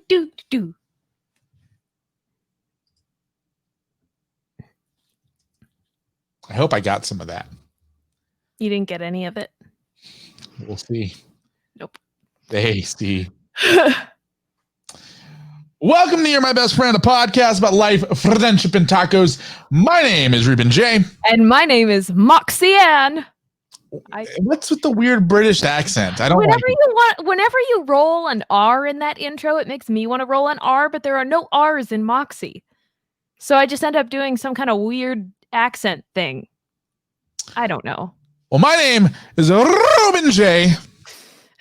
do, do. I hope I got some of that. You didn't get any of it? We'll see. Nope. Hey, Steve. Welcome to You're My Best Friend, a podcast about life, friendship, and tacos. My name is Ruben Jay. And my name is Moxy. What's with the weird British accent? I don't Whenever you roll an R in that intro, it makes me want to roll an R, but there are no R's in Moxy. So I just end up doing some kind of weird accent thing. I don't know. Well, my name is Ruben Jay.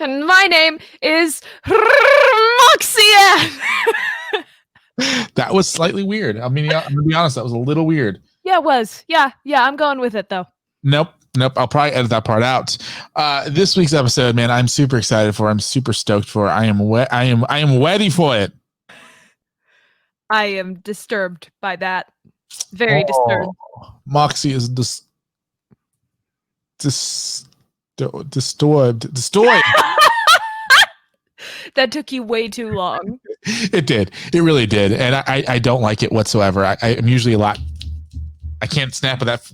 And my name is Moxy. That was slightly weird. I mean, I'm gonna be honest, that was a little weird. Yeah, it was. Yeah, I'm going with it though. Nope. I'll probably edit that part out. This week's episode, man, I'm super excited for. I'm super stoked for. I am ready for it. I am disturbed by that. Very disturbed. Moxy is disturbed. That took you way too long. It did. It really did. And I don't like it whatsoever. I'm usually I can't snap at that.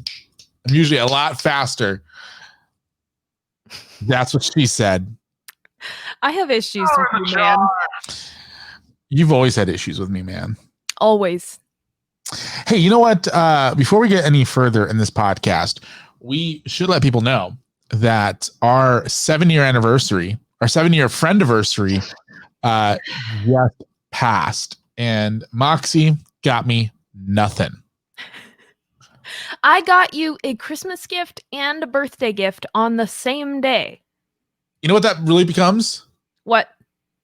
I'm usually a lot faster. That's what she said. I have issues with you, man. You've always had issues with me, man. Always. Hey, you know what? Before we get any further in this podcast, we should let people know that our 7-year anniversary, our 7-year friendiversary, just passed, and Moxy got me nothing. I got you a Christmas gift and a birthday gift on the same day. You know what that really becomes? What?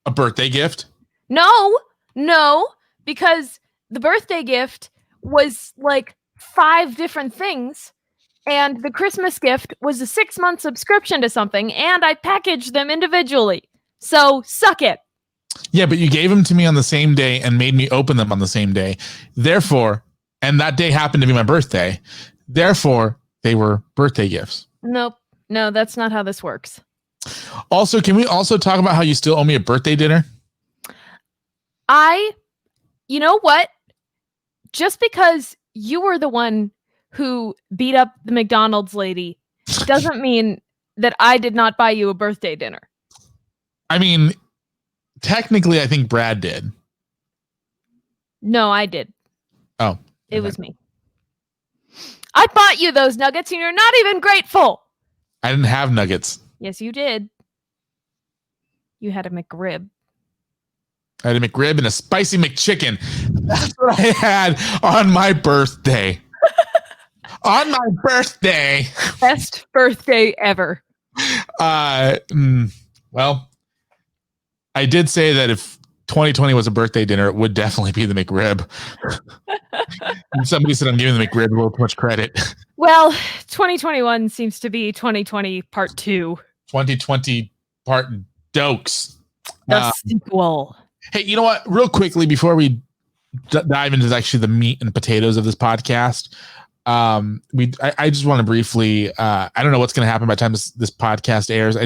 A birthday gift? No, because the birthday gift was like 5 different things, and the Christmas gift was a 6-month subscription to something, and I packaged them individually. So suck it. Yeah, but you gave them to me on the same day and made me open them on the same day. Therefore, and that day happened to be my birthday. Therefore, they were birthday gifts. Nope. No, that's not how this works. Also, can we also talk about how you still owe me a birthday dinner? You know what? Just because you were the one who beat up the McDonald's lady doesn't mean that I did not buy you a birthday dinner. I mean, technically, I think Brad did. No, I did. Oh. It was me. I bought you those nuggets and you're not even grateful. I didn't have nuggets. Yes, you did. You had a McRib. I had a McRib and a spicy McChicken. That's what I had on my birthday. On my birthday. Best birthday ever. Well, I did say that if 2020 was a birthday dinner, it would definitely be the McRib. Somebody said I'm giving the McRib a little too much credit. Well, 2021 seems to be 2020 part 2. 2020 part Dokes. The sequel. Hey, you know what? Real quickly, before we dive into actually the meat and potatoes of this podcast, I just want to briefly, I don't know what's going to happen by the time this podcast airs.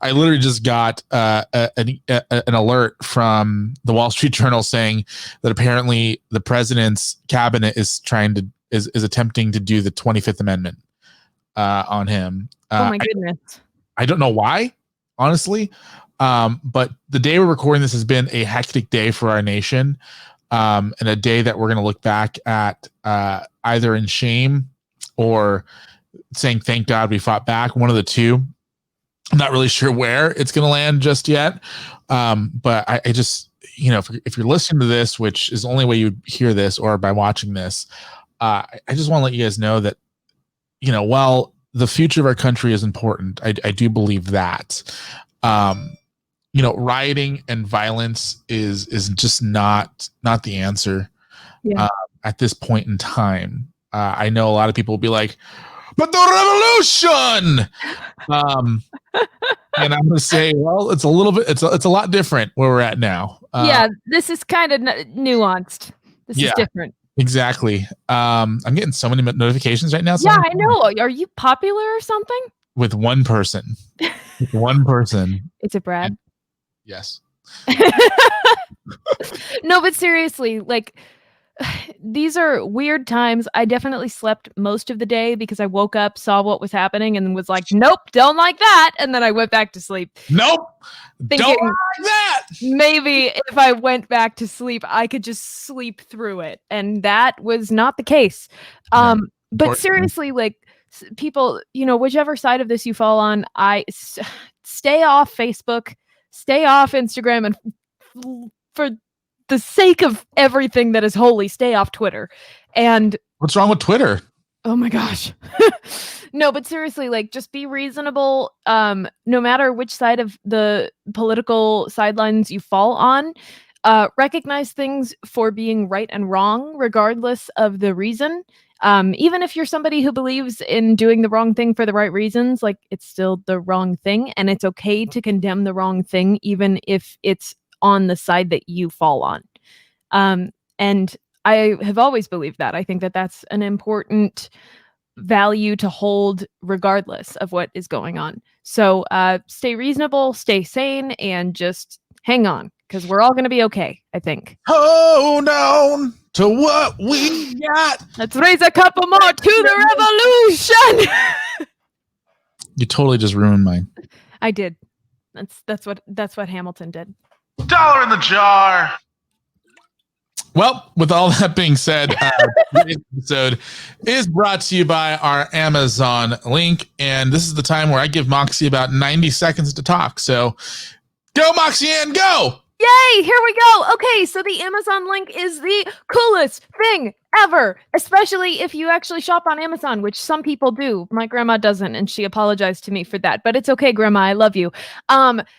I literally just got an alert from the Wall Street Journal saying that apparently the president's cabinet is attempting to do the 25th Amendment on him. Oh my goodness. I don't know why, honestly. But the day we're recording this has been a hectic day for our nation. And a day that we're going to look back at either in shame or saying, thank God we fought back. One of the two. I'm not really sure where it's going to land just yet. But I just, if you're listening to this, which is the only way you hear this or by watching this, I just want to let you guys know that, while the future of our country is important, I do believe that. Rioting and violence is just not the answer at this point in time. I know a lot of people will be like, but the revolution. And I'm going to say, well, it's a lot different where we're at now. This is kind of nuanced. This is different. Exactly. I'm getting so many notifications right now. Yeah, I know. Are you popular or something? With one person. With one person. Is it Brad? Yes. No, but seriously, like these are weird times. I definitely slept most of the day because I woke up, saw what was happening, and was like, nope, don't like that. And then I went back to sleep. Nope. Thinking Don't like that. maybe if I went back to sleep, I could just sleep through it. And that was not the case. But seriously, like people, whichever side of this you fall on, stay off Facebook, stay off Instagram, and for the sake of everything that is holy, stay off Twitter. And what's wrong with Twitter? Oh my gosh. No, but seriously, like just be reasonable. No matter which side of the political sidelines you fall on, recognize things for being right and wrong, regardless of the reason. Even if you're somebody who believes in doing the wrong thing for the right reasons, like it's still the wrong thing, and it's okay to condemn the wrong thing, even if it's on the side that you fall on. And I have always believed that. I think that that's an important value to hold regardless of what is going on. So stay reasonable, stay sane, and just hang on, because we're all going to be okay, I think. Hold on to what we got. Let's raise a couple more to the revolution. You totally just ruined mine. I did. That's what Hamilton did. $1 in the jar. Well, with all that being said, this episode is brought to you by our Amazon link, and this is the time where I give Moxy about 90 seconds to talk. So go, Moxy, and go! Yay, here we go. Okay, so the Amazon link is the coolest thing ever, especially if you actually shop on Amazon, which some people do. My grandma doesn't, and she apologized to me for that, but it's okay, Grandma, I love you.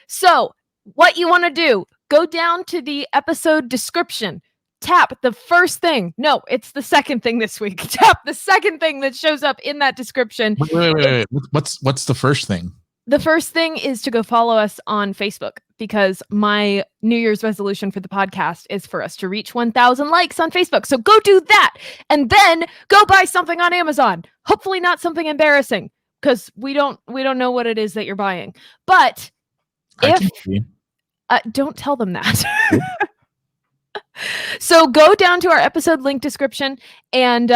So what you want to do, go down to the episode description, tap the first thing. No, it's the second thing this week. Tap the second thing that shows up in that description. Wait. What's the first thing? The first thing is to go follow us on Facebook, because my New Year's resolution for the podcast is for us to reach 1,000 likes on Facebook. So go do that, and then go buy something on Amazon. Hopefully not something embarrassing, because we don't know what it is that you're buying. But don't tell them that. So go down to our episode link description and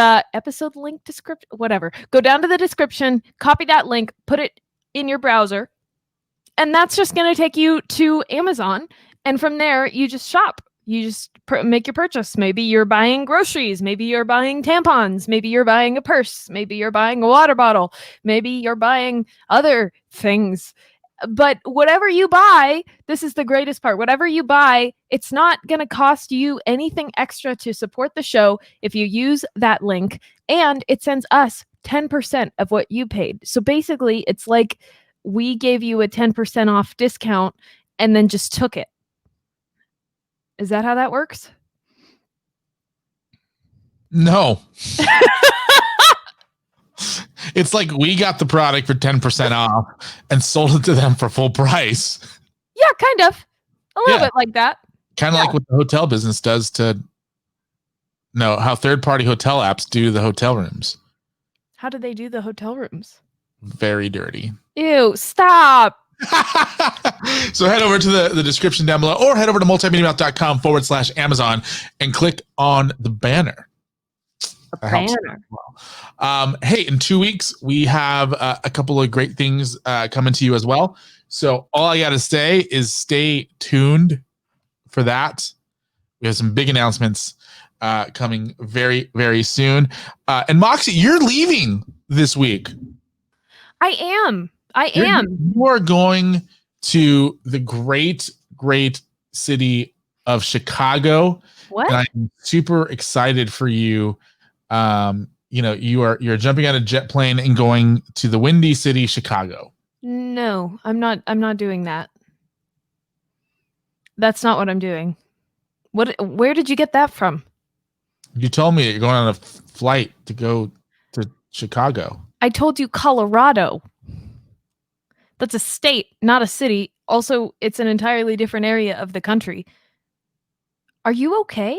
whatever. Go down to the description, copy that link, put it in your browser, and that's just going to take you to Amazon. And from there, you just shop. You just make your purchase. Maybe you're buying groceries. Maybe you're buying tampons. Maybe you're buying a purse. Maybe you're buying a water bottle. Maybe you're buying other things. But whatever you buy, this is the greatest part. Whatever you buy, it's not going to cost you anything extra to support the show if you use that link, and it sends us 10% of what you paid. So basically, it's like we gave you a 10% off discount and then just took it. Is that how that works? No. It's like we got the product for 10% off and sold it to them for full price. Yeah, kind of. A little bit like that. Kind of like what the hotel business does how third-party hotel apps do the hotel rooms. How do they do the hotel rooms? Very dirty. Ew, stop. So head over to the description down below, or head over to multimediamouth.com/Amazon and click on the banner. Hey, in 2 weeks, we have a couple of great things coming to you as well. So all I got to say is stay tuned for that. We have some big announcements coming very, very soon. And Moxy, you're leaving this week. I am. You are going to the great, great city of Chicago. What? And I'm super excited for you. You're jumping out of a jet plane and going to the Windy City, Chicago. No, I'm not doing that. That's not what I'm doing. Where did you get that from? You told me that you're going on a flight to go to Chicago. I told you Colorado. That's a state, not a city. Also, it's an entirely different area of the country. Are you okay?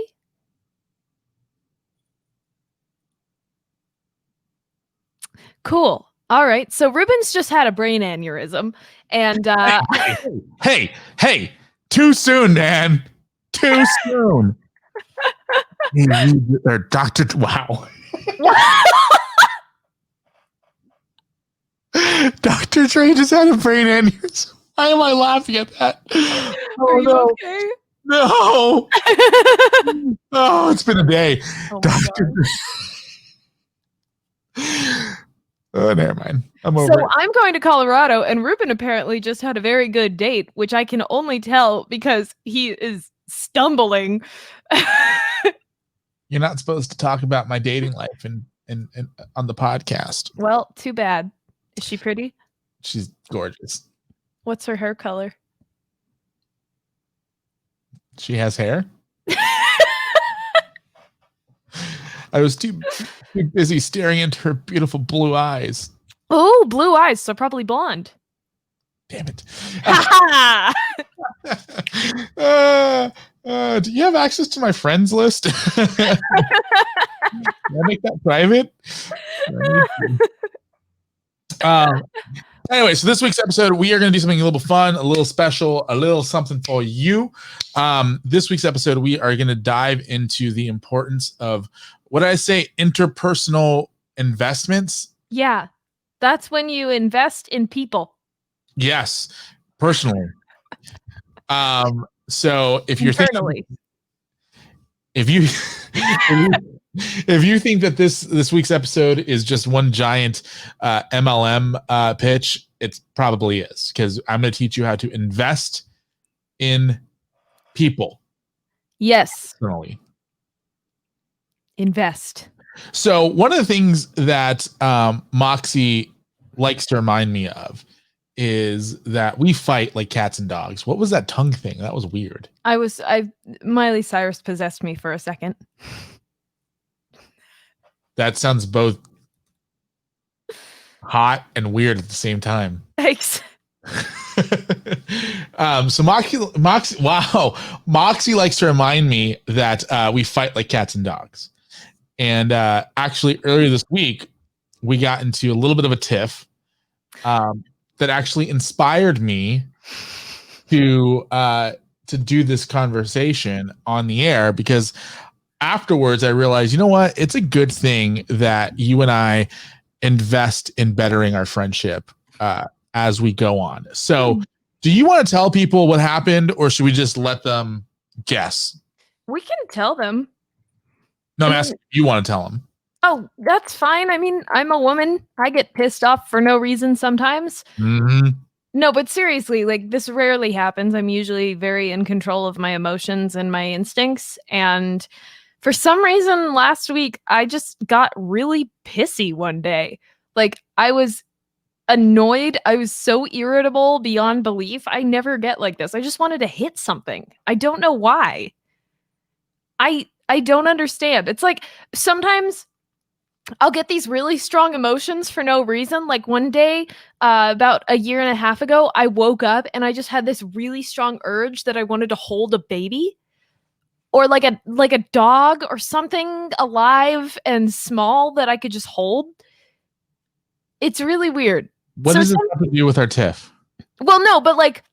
Cool. All right. So Ruben's just had a brain aneurysm, and hey, too soon, man. too soon. Or Dr. Wow. Dr. Dre just had a brain aneurysm. Why am I laughing at that? Are you okay? No. Oh, it's been a day. Oh my Dr. God. Dre. Oh, never mind. I'm over So it. I'm going to Colorado, and Ruben apparently just had a very good date, which I can only tell because he is stumbling. You're not supposed to talk about my dating life and on the podcast. Well, too bad. Is she pretty? She's gorgeous. What's her hair color? She has hair. I was too busy staring into her beautiful blue eyes. Oh, blue eyes, so probably blonde. Damn it. Ha Do you have access to my friends list? Can I make that private? Anyway, so this week's episode, we are going to do something a little fun, a little special, a little something for you. This week's episode, we are going to dive into the importance of, what did I say, interpersonal investments? Yeah, that's when you invest in people. Yes, personally. So if you're Internally. if you think that this week's episode is just one giant MLM pitch, it probably is, because I'm going to teach you how to invest in people. Yes. Personally. Invest. So one of the things that Moxy likes to remind me of is that we fight like cats and dogs. What was that tongue thing? That was weird. Miley Cyrus possessed me for a second. That sounds both hot and weird at the same time. Thanks. So Moxy likes to remind me that we fight like cats and dogs. And actually earlier this week, we got into a little bit of a tiff that actually inspired me to do this conversation on the air, because afterwards I realized, you know what? It's a good thing that you and I invest in bettering our friendship as we go on. So do you want to tell people what happened, or should we just let them guess? We can tell them. No, I'm asking if you want to tell them. Oh, that's fine. I mean, I'm a woman. I get pissed off for no reason sometimes. Mm-hmm. No, but seriously, like, this rarely happens. I'm usually very in control of my emotions and my instincts. And for some reason, last week, I just got really pissy one day. Like, I was annoyed. I was so irritable beyond belief. I never get like this. I just wanted to hit something. I don't know why. I don't understand. It's like sometimes I'll get these really strong emotions for no reason. Like one day, about a year and a half ago, I woke up and I just had this really strong urge that I wanted to hold a baby, or like a dog or something alive and small that I could just hold. It's really weird. What does it have to do with our tiff? Well, no, but like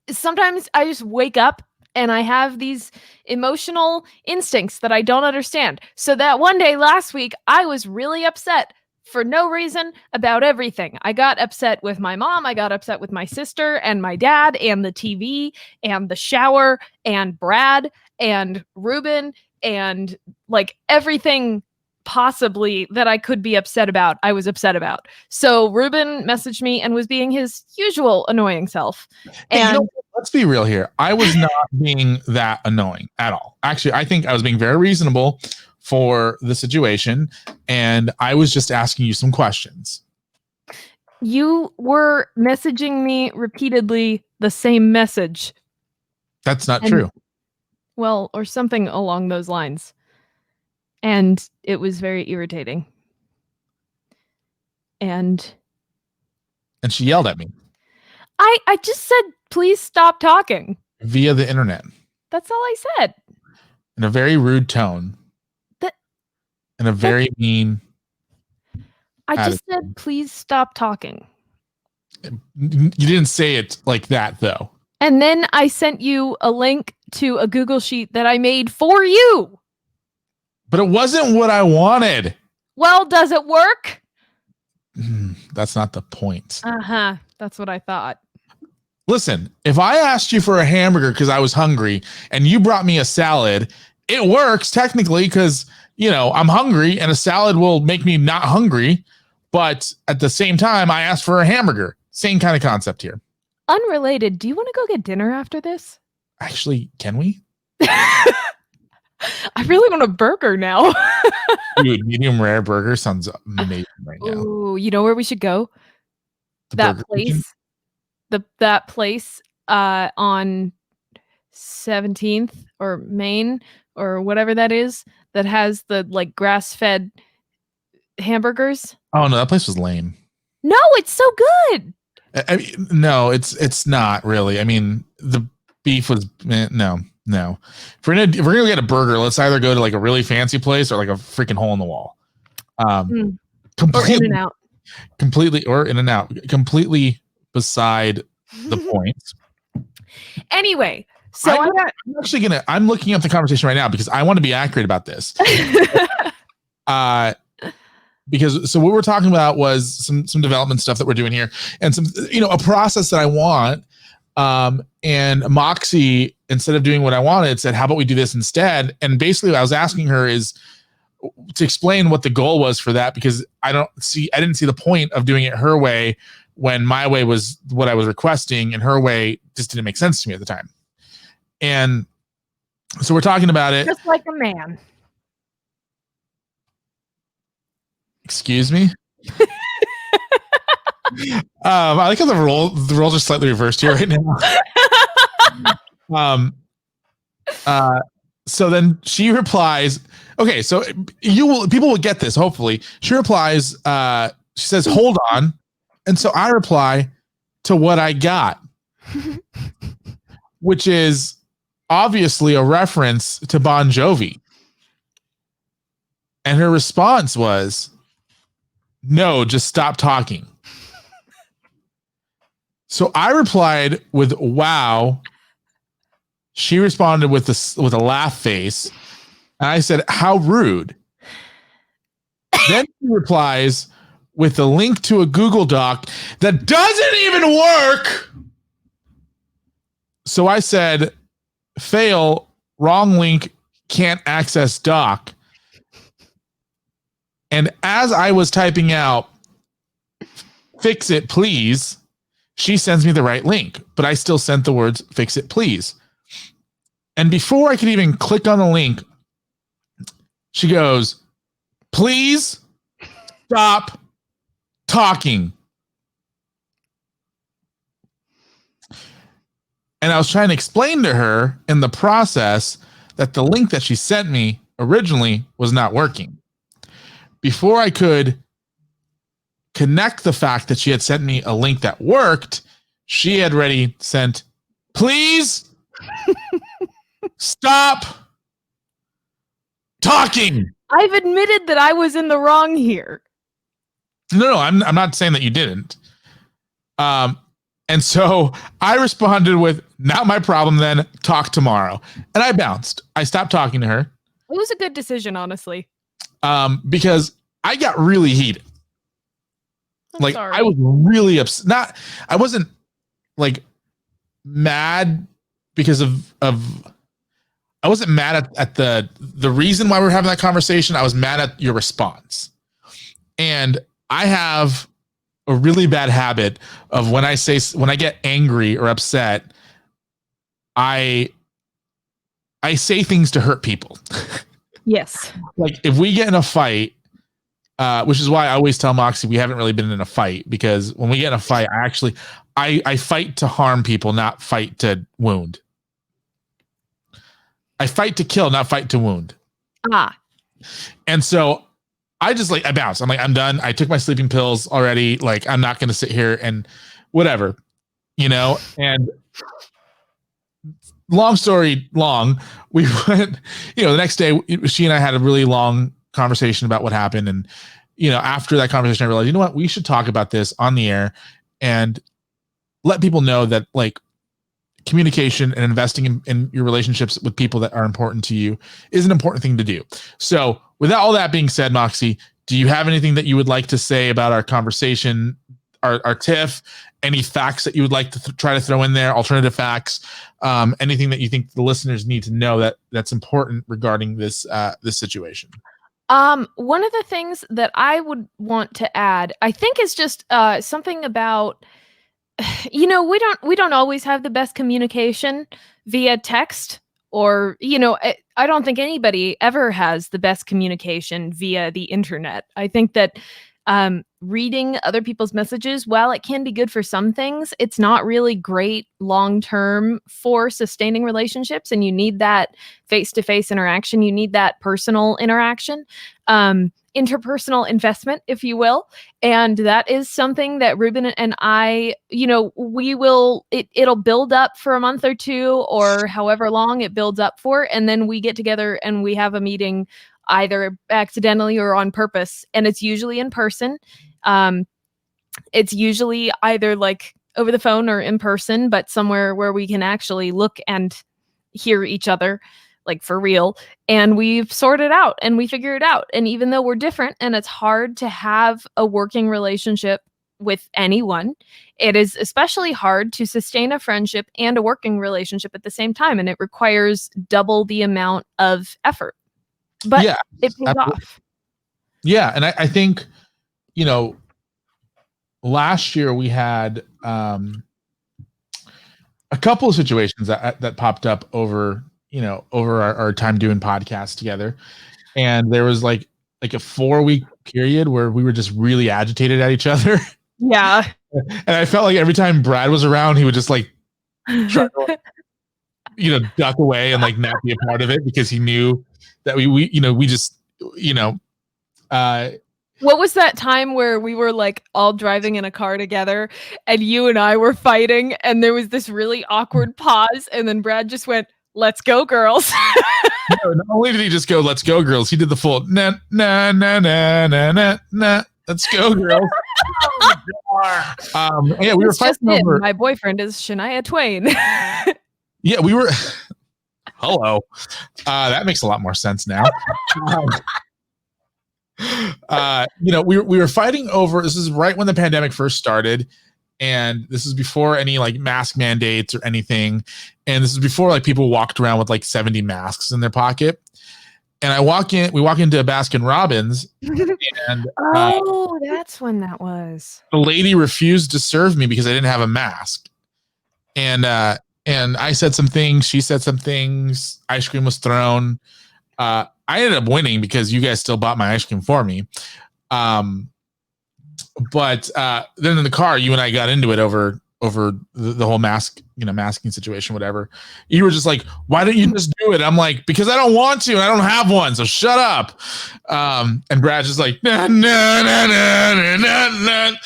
sometimes I just wake up and I have these emotional instincts that I don't understand. So that one day last week, I was really upset for no reason about everything. I got upset with my mom. I got upset with my sister and my dad and the TV and the shower and Brad and Ruben and like everything possibly that I could be upset about, I was upset about. So Ruben messaged me and was being his usual annoying self. And let's be real here. I was not being that annoying at all. Actually, I think I was being very reasonable for the situation, and I was just asking you some questions. You were messaging me repeatedly the same message. That's not true. Well, or something along those lines. And it was very irritating. And she yelled at me. I just said, please stop talking. Via the internet. That's all I said. In a very rude tone. In a very mean. I just said, please stop talking. You didn't say it like that, though. And then I sent you a link to a Google Sheet that I made for you. But it wasn't what I wanted. Well, does it work? That's not the point. Uh-huh. That's what I thought. Listen, if I asked you for a hamburger because I was hungry and you brought me a salad, it works technically because, you know, I'm hungry and a salad will make me not hungry. But at the same time, I asked for a hamburger. Same kind of concept here. Unrelated, do you want to go get dinner after this? Actually, can we? I really want a burger now. Dude, medium rare burger sounds amazing right now. Ooh, you know where we should go? That place. That place on 17th or Main or whatever that is that has the like grass-fed hamburgers. Oh no, that place was lame. No, it's so good. I mean, no, it's not really. I mean, the beef was no. If we're gonna get a burger, let's either go to like a really fancy place or like a freaking hole in the wall. Completely, or in and out, completely beside the point. Anyway, so I'm looking up the conversation right now because I want to be accurate about this. Because so what we're talking about was some development stuff that we're doing here and some, you know, a process that I want. And Moxy, instead of doing what I wanted, said, how about we do this instead? And basically what I was asking her is to explain what the goal was for that, because I didn't see the point of doing it her way when my way was what I was requesting and her way just didn't make sense to me at the time. And so we're talking about it. Just like a man. Excuse me. I like how the roles are slightly reversed here right now. So then she replies, okay, so people will get this, hopefully. She replies, she says, hold on. And so I reply to what I got, which is obviously a reference to Bon Jovi. And her response was, no, just stop talking. So I replied with, wow. She responded with a laugh face. And I said, how rude. Then she replies with a link to a Google Doc that doesn't even work. So I said, fail, wrong link, can't access doc. And as I was typing out, fix it, please, she sends me the right link, but I still sent the words, fix it, please. And before I could even click on the link, she goes, please stop talking. And I was trying to explain to her in the process that the link that she sent me originally was not working. Before I could connect the fact that she had sent me a link that worked, she had already sent, please stop talking. I've admitted that I was in the wrong here. No, I'm not saying that you didn't. And so I responded with, not my problem then, talk tomorrow. And I bounced. I stopped talking to her. It was a good decision, honestly. Because I got really heated. Sorry. I was really upset. I wasn't like mad because of I wasn't mad at the reason why we're having that conversation. I was mad at your response. And I have a really bad habit of when I get angry or upset, I say things to hurt people. Yes. Like if we get in a fight, which is why I always tell Moxy we haven't really been in a fight, because when we get in a fight, I fight to harm people, not fight to wound. I fight to kill, not fight to wound. And so I just I bounce. I'm like, I'm done. I took my sleeping pills already. Like, I'm not going to sit here and whatever, and long story long, we went, the next day she and I had a really long conversation about what happened. And, after that conversation, I realized, you know what, we should talk about this on the air and let people know that communication and investing in your relationships with people that are important to you is an important thing to do. So with all that being said, Moxy, do you have anything that you would like to say about our conversation, our TIFF, any facts that you would like to try to throw in there, alternative facts, anything that you think the listeners need to know that's important regarding this situation? One of the things that I would want to add, I think, is just something about, we don't always have the best communication via text, or I don't think anybody ever has the best communication via the internet. I think that reading other people's messages, while it can be good for some things, it's not really great long term for sustaining relationships, and you need that face-to-face interaction. You need that personal interaction, interpersonal investment, if you will. And that is something that Ruben and I, it'll build up for a month or two, or however long it builds up for, and then we get together and we have a meeting, either accidentally or on purpose, and it's usually in person. It's usually either like over the phone or in person, but somewhere where we can actually look and hear each other, like for real. And we've sorted out and we figure it out. And even though we're different and it's hard to have a working relationship with anyone, it is especially hard to sustain a friendship and a working relationship at the same time. And it requires double the amount of effort. But yeah, it pays off. Yeah. And I think, last year we had a couple of situations that popped up over our time doing podcasts together. And there was like a 4-week period where we were just really agitated at each other. Yeah. And I felt like every time Brad was around, he would just like try to, duck away and like not be a part of it, because he knew that we just, what was that time where we were like all driving in a car together and you and I were fighting and there was this really awkward pause and then Brad just went, "Let's go, girls." No, not only did he just go, "Let's go, girls," he did the full nah, nah, nah, nah, nah, nah, nah, "Let's go, girls." Yeah, we were fighting over. My boyfriend is Shania Twain. Yeah, we were. Hello. That makes a lot more sense now. We were fighting over. This is right when the pandemic first started, and this is before any like mask mandates or anything. And this is before like people walked around with like 70 masks in their pocket. And we walk into Baskin Robbins, and that's when that was. The lady refused to serve me because I didn't have a mask. And I said some things, she said some things, ice cream was thrown. I ended up winning because you guys still bought my ice cream for me. But then in the car, you and I got into it over the whole masking situation, whatever. You were just like, "Why don't you just do it?" I'm like, "Because I don't want to, and I don't have one, so shut up." And Brad's just like, "Nah, nah, nah, nah, nah,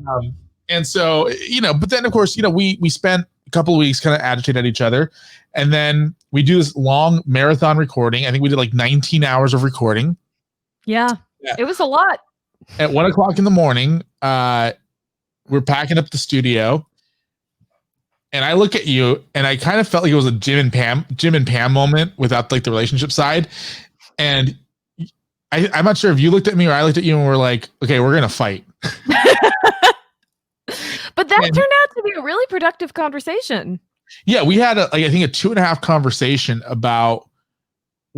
nah." And so, but then of course, we spent a couple of weeks kind of agitated at each other. And then we do this long marathon recording. I think we did like 19 hours of recording. Yeah. It was a lot. At 1:00 in the morning, we're packing up the studio. And I look at you and I kind of felt like it was a Jim and Pam moment without like the relationship side. And I'm not sure if you looked at me or I looked at you and we're like, "Okay, we're going to fight." But that turned out to be a really productive conversation. Yeah, we had I think a 2.5 conversation about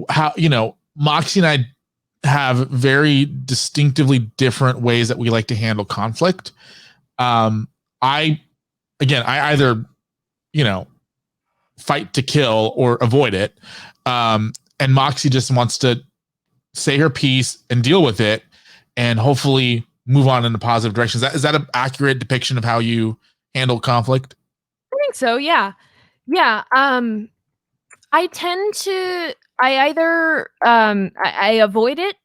how, Moxy and I have very distinctively different ways that we like to handle conflict. I either, fight to kill or avoid it. And Moxy just wants to say her piece and deal with it and hopefully move on in a positive direction. Is that an accurate depiction of how you handle conflict? I think so. Yeah. Yeah. I tend to, I either, I avoid it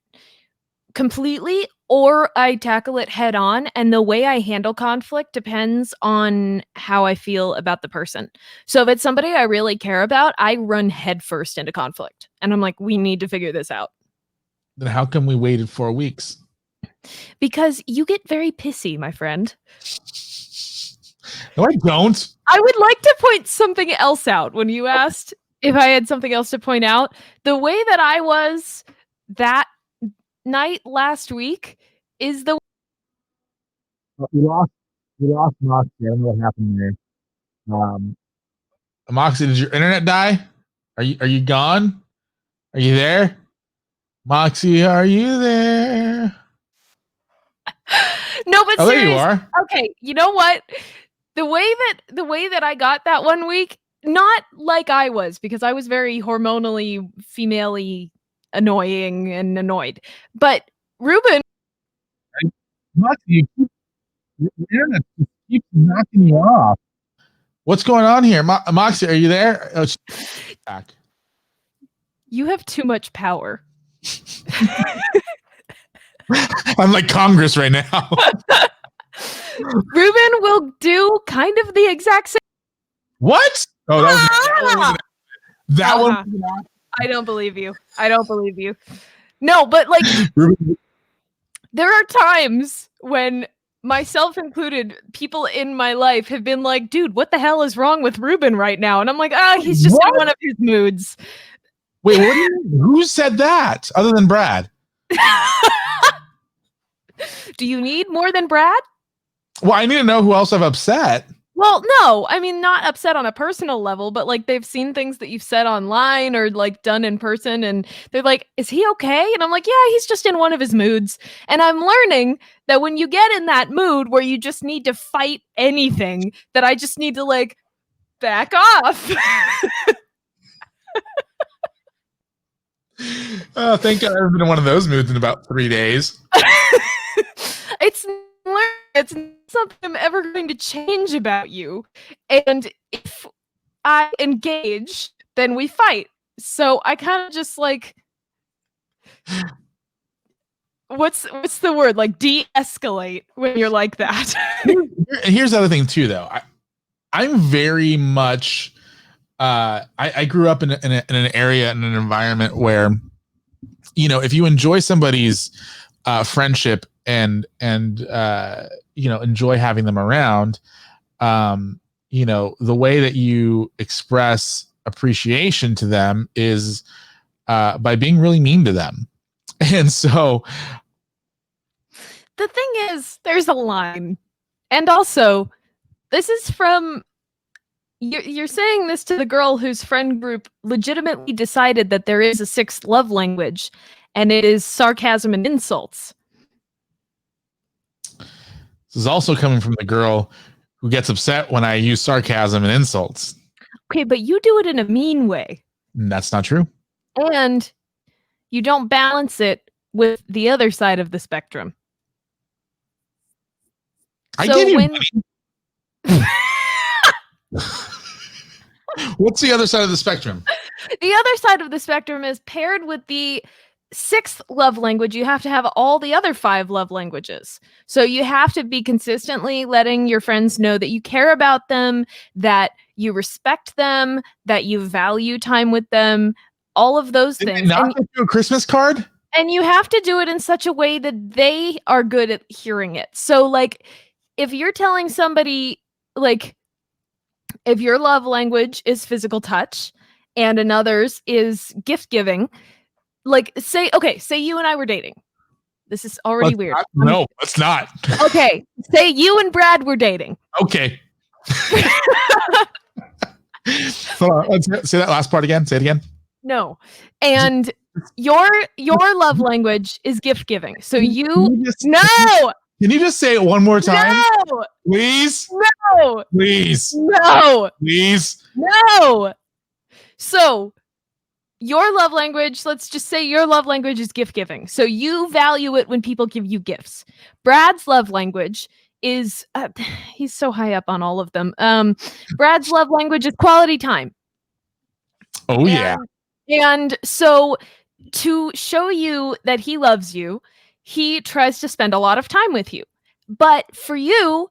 completely or I tackle it head on. And the way I handle conflict depends on how I feel about the person. So if it's somebody I really care about, I run headfirst into conflict and I'm like, "We need to figure this out." Then how come we waited 4 weeks? Because you get very pissy, my friend. No, I don't. I would like to point something else out when you asked if I had something else to point out. The way that I was that night last week is the We lost Moxy. I don't know what happened there. Moxy, did your internet die? Are you gone? Are you there? Moxy, are you there? No, but Oh, there you serious. are. Okay, you know what? The way that I got that one week, not like I was, because I was very hormonally female-y annoying and annoyed. But Ruben, Moxy, your internet just keeps knocking you off. What's going on here? Moxy, are you there? Oh, back. you have too much power. I'm like Congress right now. Ruben will do kind of the exact same. What? Oh, that one. I don't believe you. I don't believe you. No, but like there are times when myself included, people in my life have been like, dude, what the hell is wrong with Ruben right now? And I'm like, he's just in one of his moods. Wait, who said that other than Brad? Do you need more than Brad? Well, I need to know who else I've upset. Well, no, I mean, not upset on a personal level, but like they've seen things that you've said online or like done in person, and they're like, is he okay? And I'm like, yeah, he's just in one of his moods. And I'm learning that when you get in that mood where you just need to fight anything, that I just need to like back off. Oh, thank God I've been in one of those moods in about 3 days. It's not something I'm ever going to change about you. And if I engage, then we fight. So I kind of just like, what's the word? Like de-escalate when you're like that. Here's the other thing too, though. I'm very much. I grew up in an area, in an environment where, you know, if you enjoy somebody's friendship and you know, enjoy having them around, you know, the way that you express appreciation to them is by being really mean to them. And so the thing is, there's a line. And also, this is from, you're saying this to the girl whose friend group legitimately decided that there is a sixth love language, and it is sarcasm and insults. This is also coming from the girl who gets upset when I use sarcasm and insults. Okay, but you do it in a mean way. That's not true. And you don't balance it with the other side of the spectrum. I give you money. What's the other side of the spectrum? The other side of the spectrum is paired with the sixth love language. You have to have all the other 5 love languages. So you have to be consistently letting your friends know that you care about them, that you respect them, that you value time with them, all of those things. Not do a Christmas card? And you have to do it in such a way that they are good at hearing it. So like, if you're telling somebody, like, if your love language is physical touch and another's is gift giving, like say you and I were dating. This is already weird. No, let's not. Okay, say you and Brad were dating. Okay. Hold on, let's say that last part again. Say it again. No. And your love language is gift giving. So no. Can you just say it one more time? No. Please? No. Please? No. Please? No. So your love language, let's just say your love language is gift giving. So you value it when people give you gifts. Brad's love language is, he's so high up on all of them. Brad's love language is quality time. Oh, yeah. And so to show you that he loves you, he tries to spend a lot of time with you. But for you,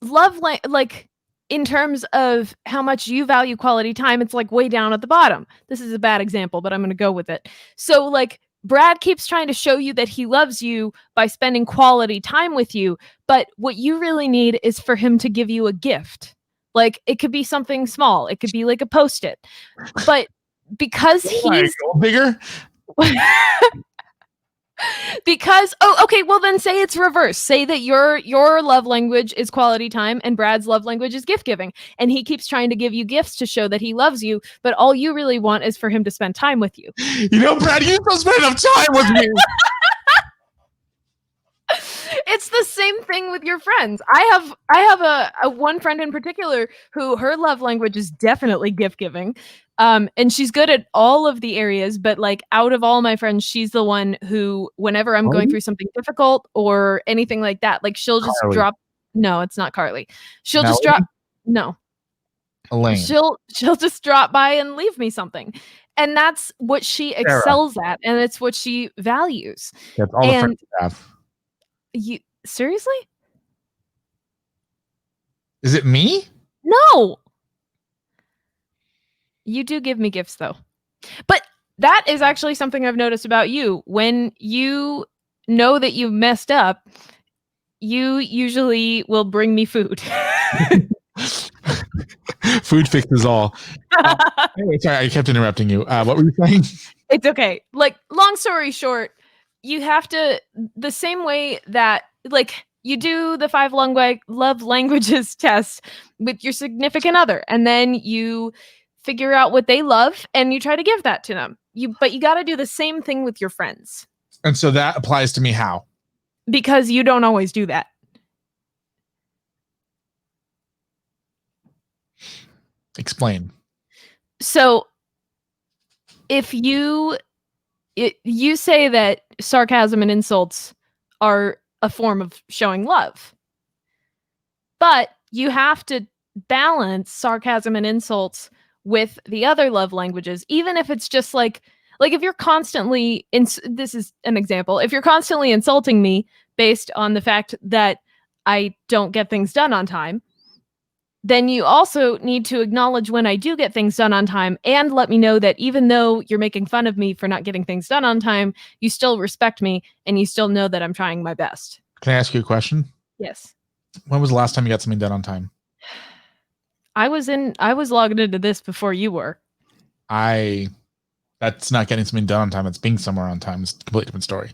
love, like in terms of how much you value quality time, it's like way down at the bottom. This is a bad example, but I'm going to go with it. So like Brad keeps trying to show you that he loves you by spending quality time with you, but what you really need is for him to give you a gift. Like, it could be something small. It could be like a Post-it. But because he's bigger. Because okay, well then say it's reverse. Say that your love language is quality time and Brad's love language is gift giving, and he keeps trying to give you gifts to show that he loves you, but all you really want is for him to spend time with you. You know, Brad, you don't spend enough time with me. It's the same thing with your friends. I have a one friend in particular who her love language is definitely gift giving. And she's good at all of the areas, but like out of all my friends, she's the one who, whenever I'm going through something difficult or anything like that, like she'll just drop. No, it's not Carly. She'll just drop. No, Elaine. She'll just drop by and leave me something. And that's what she excels at, and it's what she values. That's all the friends you have. You seriously? Is it me? No. You do give me gifts though. But that is actually something I've noticed about you. When you know that you messed up, you usually will bring me food. Food fixes all. Anyway, sorry, I kept interrupting you. What were you saying? It's okay. Like, long story short, you have to, the same way that, like, you do the 5 love languages test with your significant other, and then you figure out what they love and you try to give that to them. But you got to do the same thing with your friends. And so that applies to me how? Because you don't always do that. Explain. So if you say that sarcasm and insults are a form of showing love, but you have to balance sarcasm and insults with the other love languages, even if it's just like if you're constantly this is an example, if you're constantly insulting me based on the fact that I don't get things done on time, then you also need to acknowledge when I do get things done on time and let me know that even though you're making fun of me for not getting things done on time, you still respect me and you still know that I'm trying my best. Can I ask you a question? Yes. When was the last time you got something done on time? I was logged into this before you were. That's not getting something done on time. It's being somewhere on time. It's a completely different story.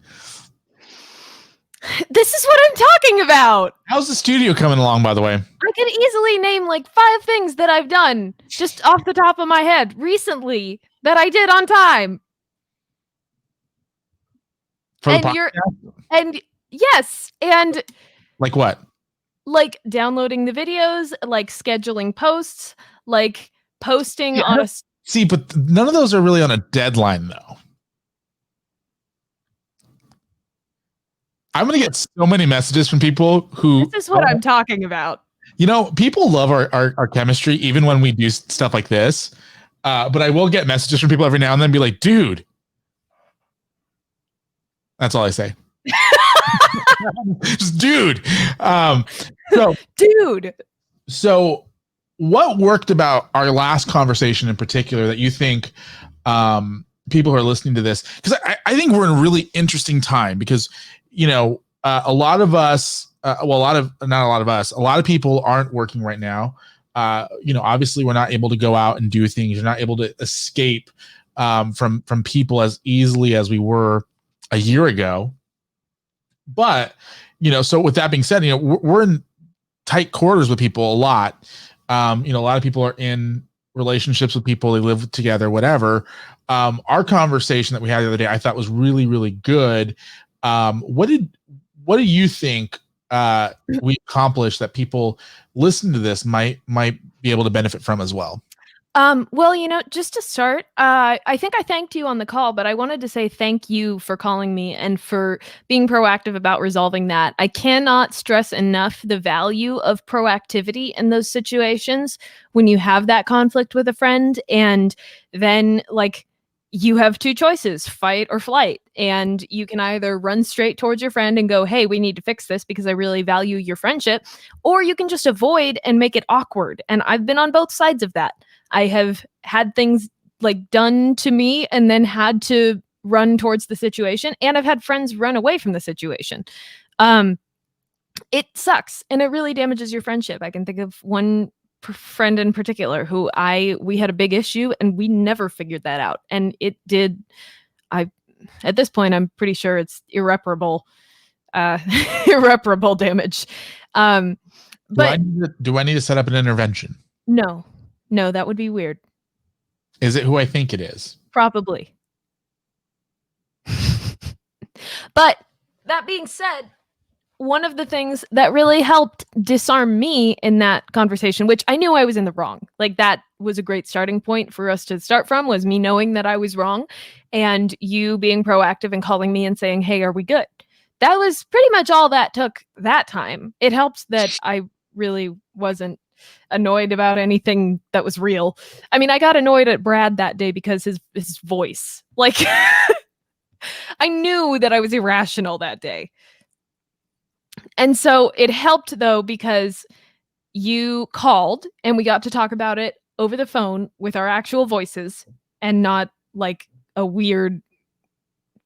This is what I'm talking about. How's the studio coming along, by the way? I could easily name like 5 things that I've done just off the top of my head recently that I did on time. For and yes, and like what? Like downloading the videos, like scheduling posts, like posting on a... See, but none of those are really on a deadline, though. I'm going to get so many messages from people who... This is what I'm talking about. You know, people love our chemistry, even when we do stuff like this. But I will get messages from people every now and then be like, dude. That's all I say. Just dude. Dude. So what worked about our last conversation in particular that you think people who are listening to this, because I think we're in a really interesting time because, you know, a lot of us, a lot of people aren't working right now. You know, obviously we're not able to go out and do things. You're not able to escape from people as easily as we were a year ago. But, you know, so with that being said, you know, we're in tight quarters with people a lot. You know, a lot of people are in relationships with people, they live together, whatever. Our conversation that we had the other day, I thought was really, really good. What do you think we accomplished that people listening to this might be able to benefit from as well? Well, you know, just to start, I think I thanked you on the call, but I wanted to say thank you for calling me and for being proactive about resolving that. I cannot stress enough the value of proactivity in those situations when you have that conflict with a friend, and then like you have 2 choices, fight or flight. And you can either run straight towards your friend and go, hey, we need to fix this because I really value your friendship, or you can just avoid and make it awkward. And I've been on both sides of that. I have had things like done to me and then had to run towards the situation, and I've had friends run away from the situation. It sucks, and it really damages your friendship. I can think of one friend in particular who we had a big issue, and we never figured that out, and it did. At this point, I'm pretty sure it's irreparable damage. But do I need to set up an intervention? No, that would be weird. Is it who I think it is? Probably. But that being said, one of the things that really helped disarm me in that conversation, which I knew I was in the wrong, like that was a great starting point for us to start from, was me knowing that I was wrong and you being proactive and calling me and saying, hey, are we good? That was pretty much all that took that time. It helped that I really wasn't annoyed about anything that was real. I mean, I got annoyed at Brad that day because his voice, like, I knew that I was irrational that day. And so it helped though, because you called and we got to talk about it over the phone with our actual voices and not like a weird,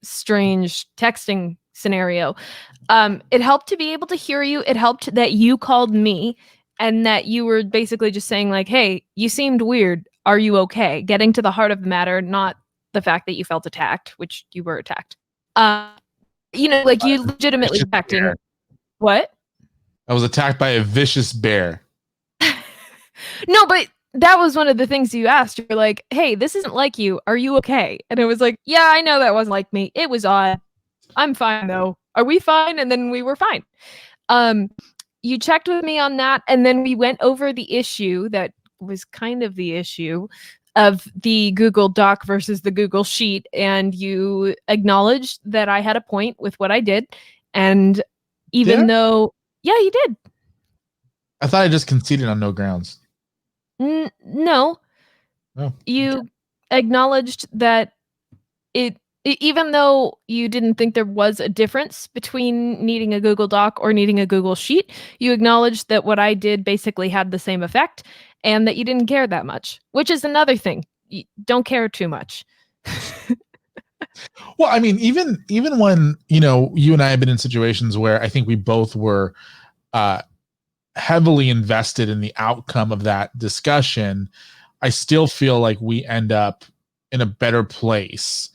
strange texting scenario. It helped to be able to hear you. It helped that you called me and that you were basically just saying like, hey, you seemed weird. Are you okay? Getting to the heart of the matter, not the fact that you felt attacked, which you were attacked. You know, like you legitimately acting. What? I was attacked by a vicious bear. No, but that was one of the things you asked. You were like, hey, this isn't like you. Are you okay? And it was like, yeah, I know that wasn't like me. It was odd. I'm fine though. Are we fine? And then we were fine. You checked with me on that. And then we went over the issue that was kind of the issue of the Google Doc versus the Google Sheet. And you acknowledged that I had a point with what I did. And even though, yeah, you did. I thought I just conceded on no grounds. No. Oh. You acknowledged that even though you didn't think there was a difference between needing a Google Doc or needing a Google Sheet, you acknowledged that what I did basically had the same effect and that you didn't care that much, which is another thing. You don't care too much. Well, I mean, even when, you know, you and I have been in situations where I think we both were heavily invested in the outcome of that discussion, I still feel like we end up in a better place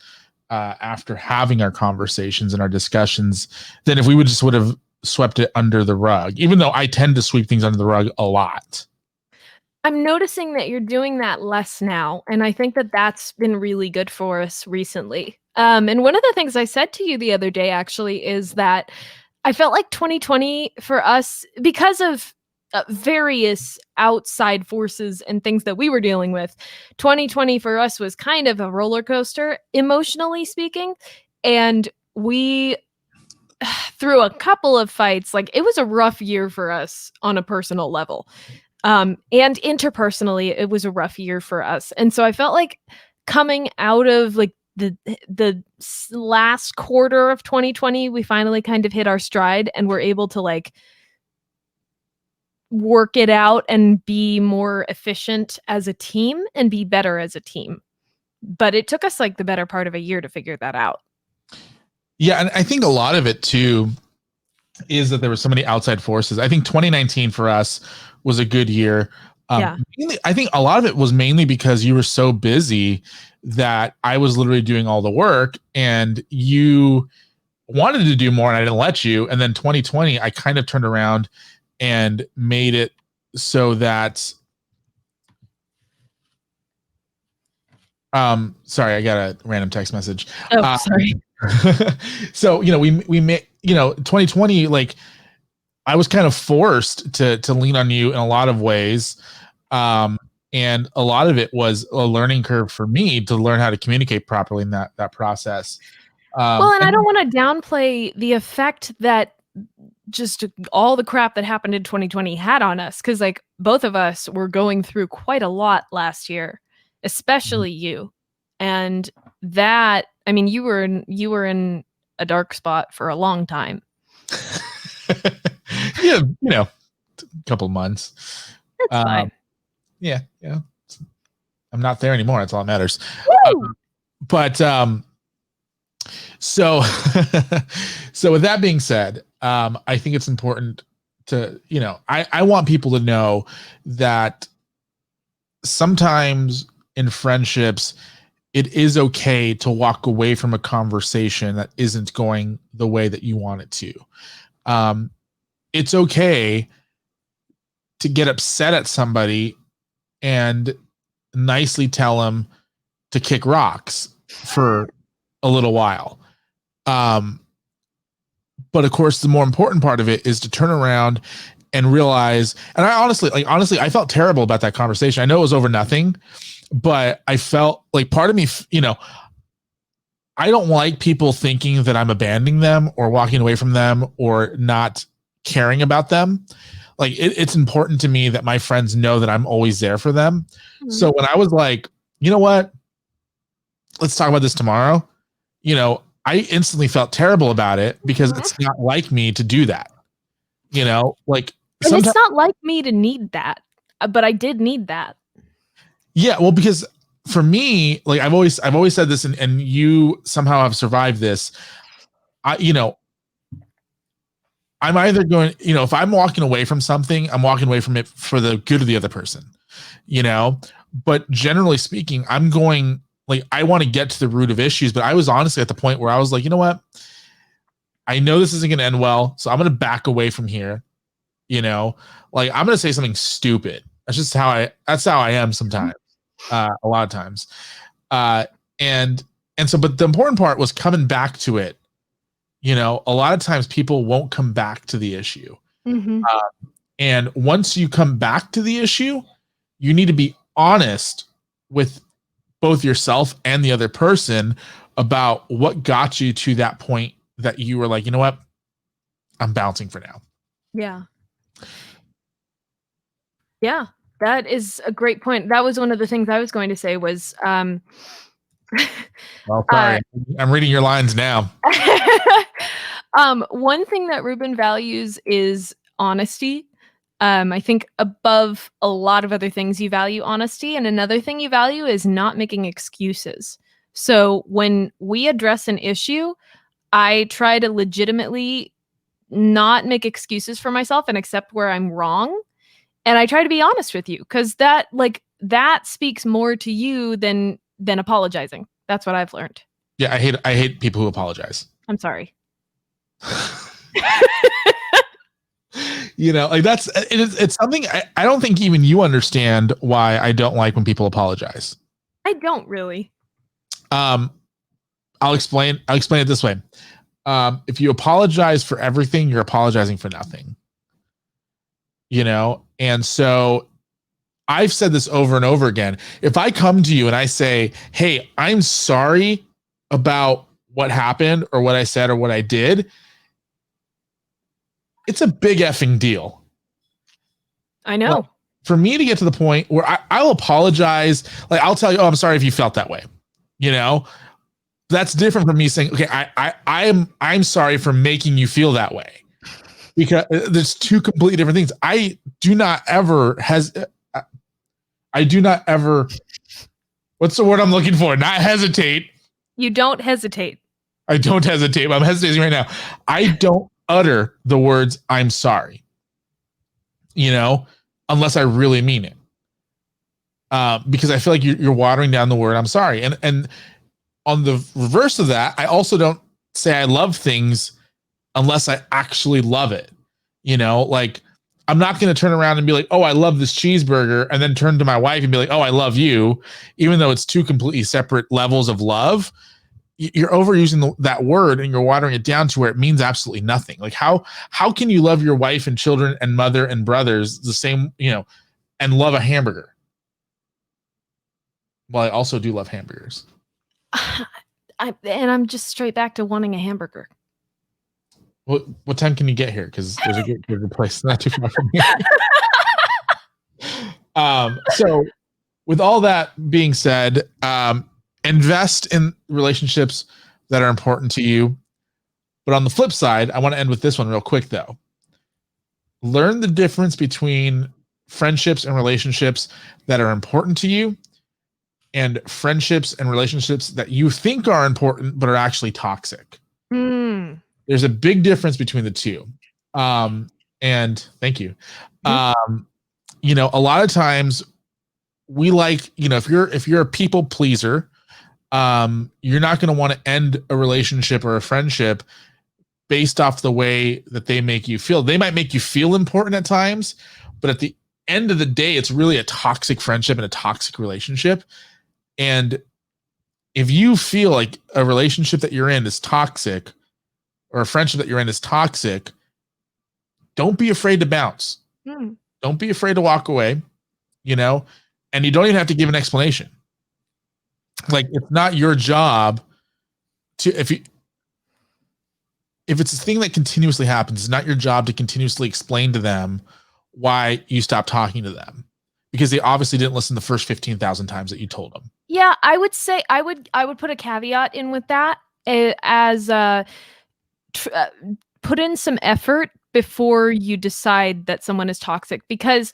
after having our conversations and our discussions than if we would have swept it under the rug, even though I tend to sweep things under the rug a lot. I'm noticing that you're doing that less now, and I think that that's been really good for us recently. And one of the things I said to you the other day, actually, is that I felt like 2020 for us, because of various outside forces and things that we were dealing with, 2020 for us was kind of a roller coaster, emotionally speaking. And we, through a couple of fights, like it was a rough year for us on a personal level. And interpersonally, it was a rough year for us. And so I felt like coming out of like the last quarter of 2020, we finally kind of hit our stride and we're able to like work it out and be more efficient as a team and be better as a team. But it took us like the better part of a year to figure that out. Yeah, and I think a lot of it too is that there were so many outside forces. I think 2019 for us was a good year. Mainly, I think a lot of it was mainly because you were so busy that I was literally doing all the work and you wanted to do more and I didn't let you. And then 2020, I kind of turned around and made it so that sorry, I got a random text message. Oh, sorry. So, you know, we made, you know, 2020, like I was kind of forced to lean on you in a lot of ways. And a lot of it was a learning curve for me to learn how to communicate properly in that process. Well, and I don't want to downplay the effect that just all the crap that happened in 2020 had on us, because like both of us were going through quite a lot last year, especially you. And that, I mean, you were in a dark spot for a long time. Yeah, you know, a couple months. That's fine. Yeah. I'm not there anymore. That's all that matters. But So, so with that being said, I think it's important to, I want people to know that sometimes in friendships, it is okay to walk away from a conversation that isn't going the way that you want it to. It's okay to get upset at somebody and nicely tell them to kick rocks for a little while. But of course, the more important part of it is to turn around and realize, and I honestly, I felt terrible about that conversation. I know it was over nothing, but I felt like part of me, I don't like people thinking that I'm abandoning them or walking away from them or not caring about them. Like it's important to me that my friends know that I'm always there for them. Mm-hmm. So when I was like, you know what, let's talk about this tomorrow, I instantly felt terrible about it because it's not like me to do that. Like and it's not like me to need that, but I did need that. Yeah, well, because for me, like I've always said this, and you somehow have survived this. I'm either going, if I'm walking away from something, I'm walking away from it for the good of the other person, but generally speaking, I'm going, like, I want to get to the root of issues, but I was honestly at the point where I was like, you know what? I know this isn't going to end well, so I'm going to back away from here. Like I'm going to say something stupid. That's how I am sometimes. A lot of times. And so, but the important part was coming back to it. A lot of times people won't come back to the issue. Mm-hmm. And once you come back to the issue, you need to be honest with both yourself and the other person about what got you to that point that you were like, you know what? I'm bouncing for now. Yeah. Yeah. That is a great point. That was one of the things I was going to say was, well, sorry. I'm reading your lines now. One thing that Ruben values is honesty. I think above a lot of other things, you value honesty. And another thing you value is not making excuses. So when we address an issue, I try to legitimately not make excuses for myself and accept where I'm wrong. And I try to be honest with you because that speaks more to you than apologizing. That's what I've learned. Yeah, I hate people who apologize. I'm sorry. Like it's something I don't think even you understand why I don't like when people apologize. I don't really. I'll explain it this way. If you apologize for everything, you're apologizing for nothing. And so I've said this over and over again. If I come to you and I say, hey, I'm sorry about what happened or what I said or what I did, it's a big effing deal. I know. Well, for me to get to the point where I'll apologize, like I'll tell you, oh, I'm sorry if you felt that way. That's different from me saying, okay, I'm sorry for making you feel that way. Because there's two completely different things. I do not ever, what's the word I'm looking for? Not hesitate. You don't hesitate. I don't hesitate. I'm hesitating right now. I don't utter the words, I'm sorry, unless I really mean it. Because I feel like you're watering down the word, I'm sorry. And on the reverse of that, I also don't say I love things unless I actually love it. Like I'm not going to turn around and be like, oh, I love this cheeseburger. And then turn to my wife and be like, oh, I love you. Even though it's two completely separate levels of love, you're overusing that word and you're watering it down to where it means absolutely nothing. Like how can you love your wife and children and mother and brothers the same, and love a hamburger? Well, I also do love hamburgers. I'm just straight back to wanting a hamburger. What time can you get here? Because there's a good place not too far from here. So with all that being said, invest in relationships that are important to you. But on the flip side, I want to end with this one real quick, though. Learn the difference between friendships and relationships that are important to you and friendships and relationships that you think are important but are actually toxic. There's a big difference between the two. And thank you. You know, a lot of times we like, you know, if you're a people pleaser, you're not going to want to end a relationship or a friendship based off the way that they make you feel. They might make you feel important at times, but at the end of the day, it's really a toxic friendship and a toxic relationship. And if you feel like a relationship that you're in is toxic, or a friendship that you're in is toxic, don't be afraid to bounce. Don't be afraid to walk away, you know, and you don't even have to give an explanation. Like, it's not your job to, if it's a thing that continuously happens, it's not your job to continuously explain to them why you stopped talking to them, because they obviously didn't listen the first 15,000 times that you told them. Yeah, I would say I would put a caveat in with that, as put in some effort before you decide that someone is toxic, because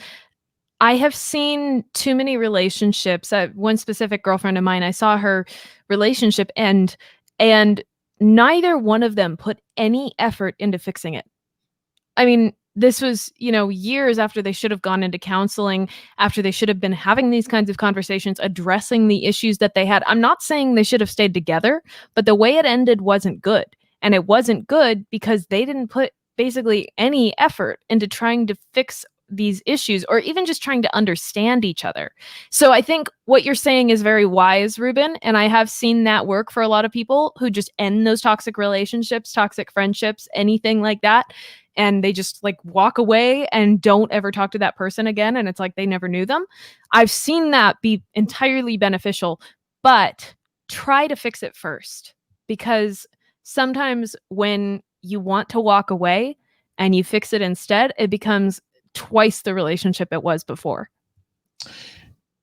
I have seen too many relationships. One specific girlfriend of mine, I saw her relationship end, and neither one of them put any effort into fixing it. I mean, this was, you know, years after they should have gone into counseling, after they should have been having these kinds of conversations, addressing the issues that they had. I'm not saying they should have stayed together, but the way it ended wasn't good. And it wasn't good because they didn't put basically any effort into trying to fix these issues, or even just trying to understand each other. So I think what you're saying is very wise, Ruben, and I have seen that work for a lot of people who just end those toxic relationships, toxic friendships, anything like that, and they just like walk away and don't ever talk to that person again, and it's like they never knew them. I've seen that be entirely beneficial, but try to fix it first, because sometimes when you want to walk away and you fix it instead, it becomes twice the relationship it was before.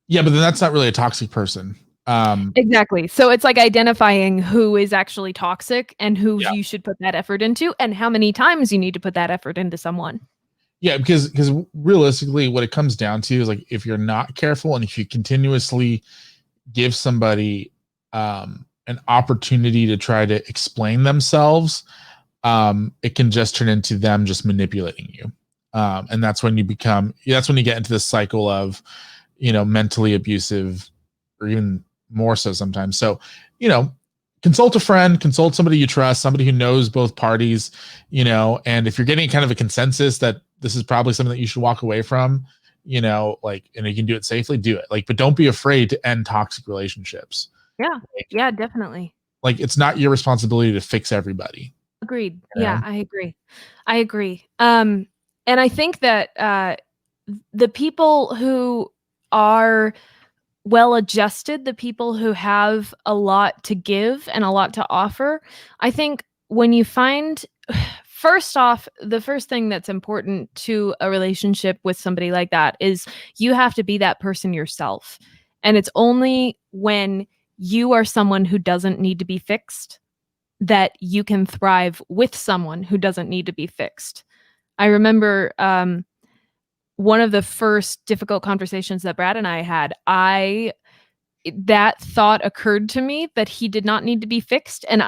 Yeah, but then that's not really a toxic person. Exactly. So it's like identifying who is actually toxic and who you should put that effort into, and how many times you need to put that effort into someone. Yeah, because realistically, what it comes down to is, like, if you're not careful and if you continuously give somebody an opportunity to try to explain themselves, it can just turn into them just manipulating you. And that's when you get into this cycle of, you know, mentally abusive, or even more so sometimes. So, you know, consult a friend, consult somebody you trust, somebody who knows both parties, you know, and if you're getting kind of a consensus that this is probably something that you should walk away from, you know, like, and you can do it safely, do it. Like, but don't be afraid to end toxic relationships. Yeah. Yeah, definitely. Like, it's not your responsibility to fix everybody. Agreed. You know? Yeah, I agree. And I think that the people who are well adjusted, the people who have a lot to give and a lot to offer, I think when you find, first off, the first thing that's important to a relationship with somebody like that is you have to be that person yourself. And it's only when you are someone who doesn't need to be fixed that you can thrive with someone who doesn't need to be fixed. I remember one of the first difficult conversations that Brad and I had, that thought occurred to me that he did not need to be fixed. And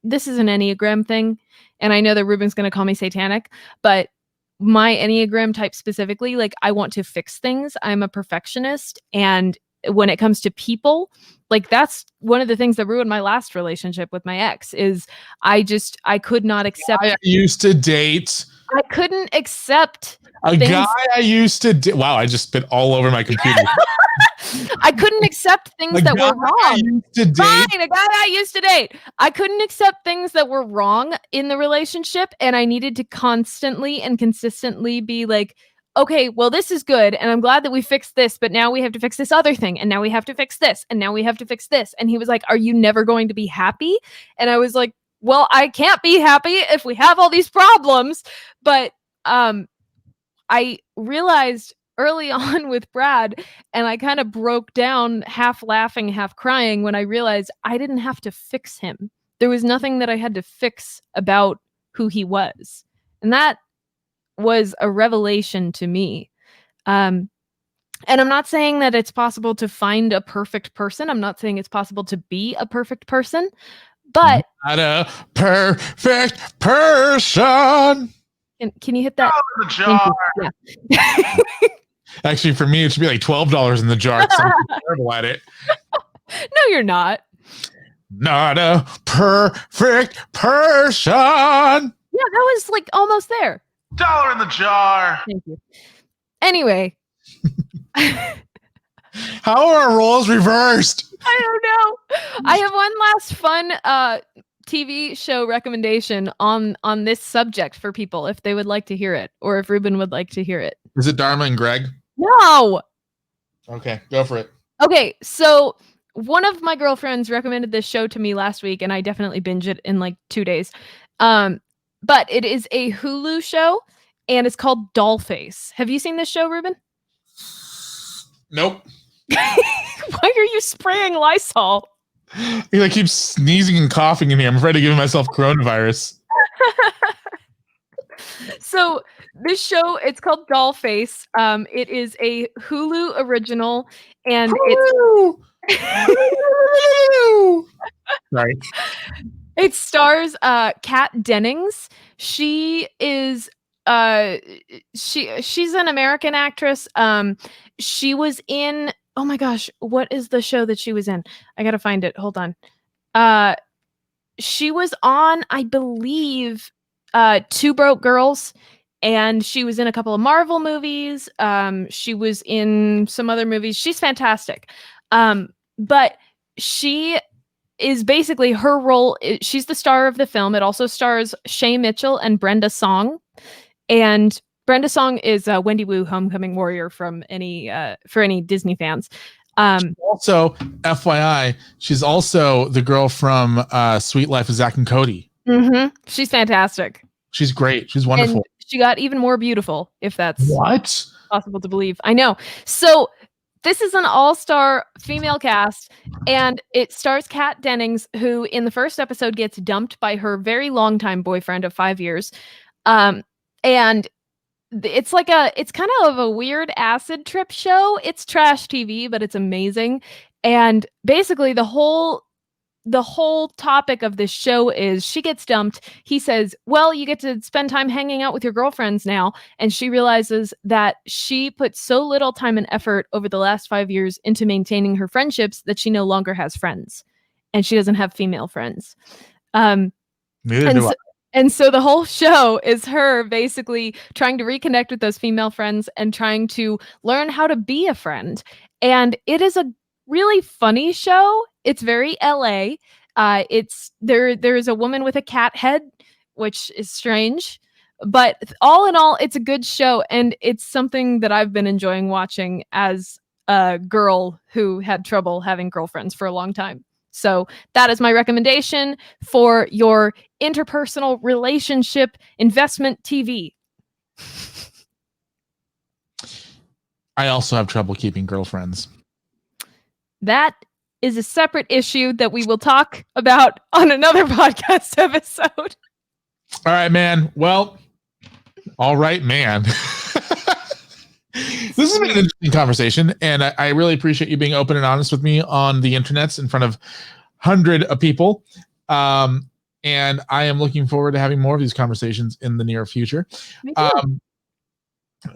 this is an Enneagram thing, and I know that Ruben's going to call me satanic, but my Enneagram type specifically, like, I want to fix things. I'm a perfectionist. And when it comes to people, like, that's one of the things that ruined my last relationship with my ex, is I could not accept. I used to date. I couldn't accept a guy I used to date. Wow, I just spit all over my computer. I couldn't accept things that were wrong. Fine, a guy I used to date. I couldn't accept things that were wrong in the relationship, and I needed to constantly and consistently be like, okay, well, this is good, and I'm glad that we fixed this, but now we have to fix this other thing, and now we have to fix this, and now we have to fix this. And he was like, are you never going to be happy? And I was like, well, I can't be happy if we have all these problems. But I realized early on with Brad, and I kind of broke down, half laughing, half crying, when I realized I didn't have to fix him. There was nothing that I had to fix about who he was. And that was a revelation to me. And I'm not saying that it's possible to find a perfect person. I'm not saying it's possible to be a perfect person, but not a perfect person. Can you hit that? The jar. Yeah. Actually, for me, it should be like $12 in the jar. I'm terrible at it. No, you're not. Not a perfect person. Yeah, that was like almost there. $1 in the jar. Thank you. Anyway. How are our roles reversed? I don't know. I have one last fun TV show recommendation on this subject for people if they would like to hear it, or if Ruben would like to hear it. Is it Dharma and Greg? No. Okay, go for it. Okay, so one of my girlfriends recommended this show to me last week, and I definitely binged it in like 2 days. But it is a Hulu show, and it's called Dollface. Have you seen this show, Ruben? Nope. Why are you spraying Lysol? I keep sneezing and coughing in here. I'm afraid of giving myself coronavirus. So this show, it's called Dollface. It is a Hulu original, and Sorry. It stars Kat Dennings. She is she's an American actress. She was in, oh my gosh, what is the show that she was in? I gotta find it. Hold on. She was on, I believe, Two Broke Girls, and she was in a couple of Marvel movies. She was in some other movies. She's fantastic. But she is basically her role. She's the star of the film. It also stars Shay Mitchell and Brenda Song. And Brenda Song is Wendy Wu, Homecoming Warrior from for any Disney fans. Also, FYI, she's also the girl from Sweet Life of Zack and Cody. Mm-hmm. She's fantastic. She's great. She's wonderful. And she got even more beautiful, if that's what possible to believe. I know. So this is an all-star female cast, and it stars Kat Dennings, who in the first episode gets dumped by her very long-time boyfriend of 5 years. And it's kind of a weird acid trip show. It's trash TV, but it's amazing. And basically the whole topic of this show is she gets dumped. He says, well, you get to spend time hanging out with your girlfriends now. And she realizes that she put so little time and effort over the last 5 years into maintaining her friendships that she no longer has friends. And she doesn't have female friends. Neither do I. And so the whole show is her basically trying to reconnect with those female friends and trying to learn how to be a friend. And it is a really funny show. It's very LA. There is a woman with a cat head, which is strange. But all in all, it's a good show. And it's something that I've been enjoying watching as a girl who had trouble having girlfriends for a long time. So that is my recommendation for your interpersonal relationship investment TV. I also have trouble keeping girlfriends. That is a separate issue that we will talk about on another podcast episode. All right, man. Well, all right, man. This has been an interesting conversation, and I really appreciate you being open and honest with me on the internets in front of hundreds of people. And I am looking forward to having more of these conversations in the near future.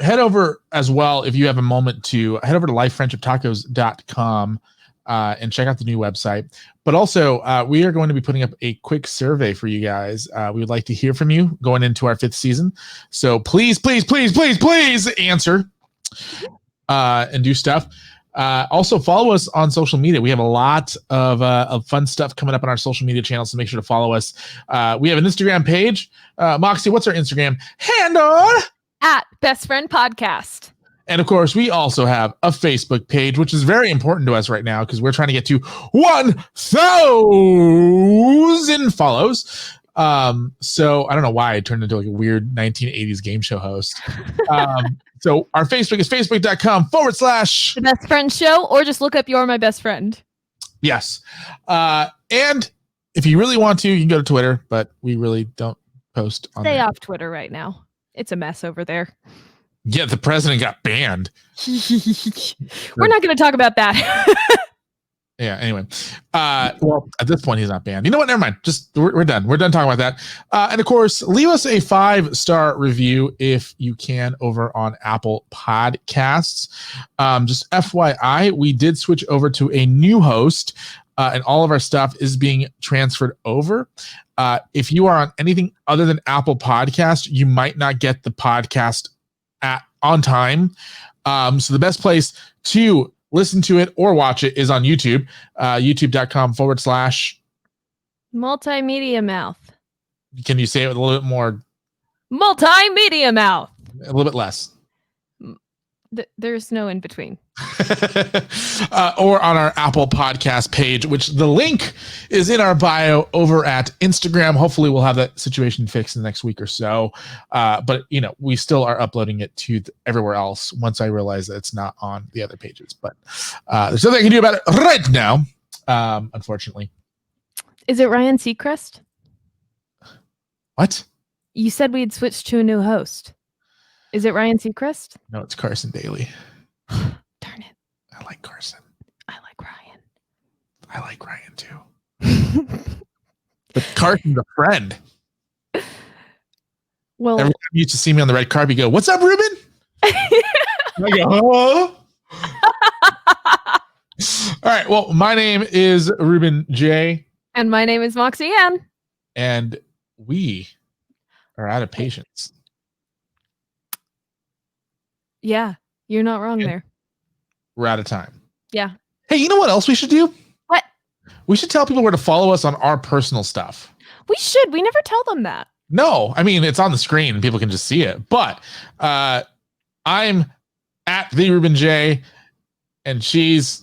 Head over as well, if you have a moment, to head over to lifefriendshiptacos.com and check out the new website. But also, we are going to be putting up a quick survey for you guys. We would like to hear from you going into our 5th season. So please answer and do stuff. Also follow us on social media. We have a lot of fun stuff coming up on our social media channels, so make sure to follow us. We have an Instagram page. Moxy, what's our Instagram handle? At Best Friend Podcast. And of course, we also have a Facebook page, which is very important to us right now because we're trying to get to 1,000 follows. So I don't know why I turned into like a weird 1980s game show host. So our Facebook is facebook.com/The Best Friend Show, or just look up You're My Best Friend. Yes. And if you really want to, you can go to Twitter, but we really don't post on Stay there. off Twitter right now. It's a mess over there. Yeah, the president got banned. We're not going to talk about that. Yeah. Anyway, well, at this point, he's not banned. You know what? Never mind. Just we're done. We're done talking about that. And of course, leave us a 5-star review if you can over on Apple Podcasts. Just FYI, we did switch over to a new host, and all of our stuff is being transferred over. If you are on anything other than Apple Podcast, you might not get the podcast on time. So the best place to listen to it or watch it is on YouTube, youtube.com/ MultiMediaMouth. Can you say it with a little bit more? MultiMediaMouth. A little bit less. There's no in between. Or on our Apple Podcast page, which the link is in our bio over at Instagram. Hopefully we'll have that situation fixed in the next week or so. But we still are uploading it to everywhere else once I realize that it's not on the other pages. But there's nothing I can do about it right now, unfortunately. Is it Ryan Seacrest? What? You said we'd switched to a new host. Is it Ryan Seacrest? No, it's Carson Daly. Darn it. I like Carson. I like Ryan. I like Ryan too. But Carson's a friend. Well, every time you used to see me on the red carpet, you go, "What's up, Ruben?" I go, "Oh." All right. Well, my name is Ruben Jay. And my name is Moxy Ann. And we are out of patience. Yeah, you're not wrong there. We're out of time. Yeah. Hey, you know what else we should do? What? We should tell people where to follow us on our personal stuff. We should. We never tell them that. No, I mean, it's on the screen and people can just see it. But I'm at the Ruben J, and she's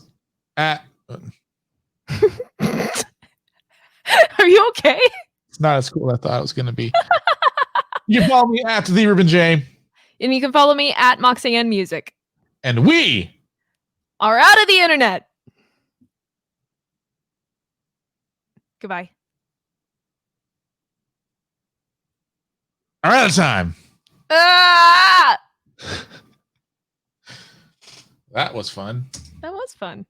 at. Are you okay? It's not as cool as I thought it was going to be. You can follow me at the Ruben J. And you can follow me at Moxy Ann Music. And we are out of the internet. Goodbye. Are out of time. Ah! That was fun. That was fun.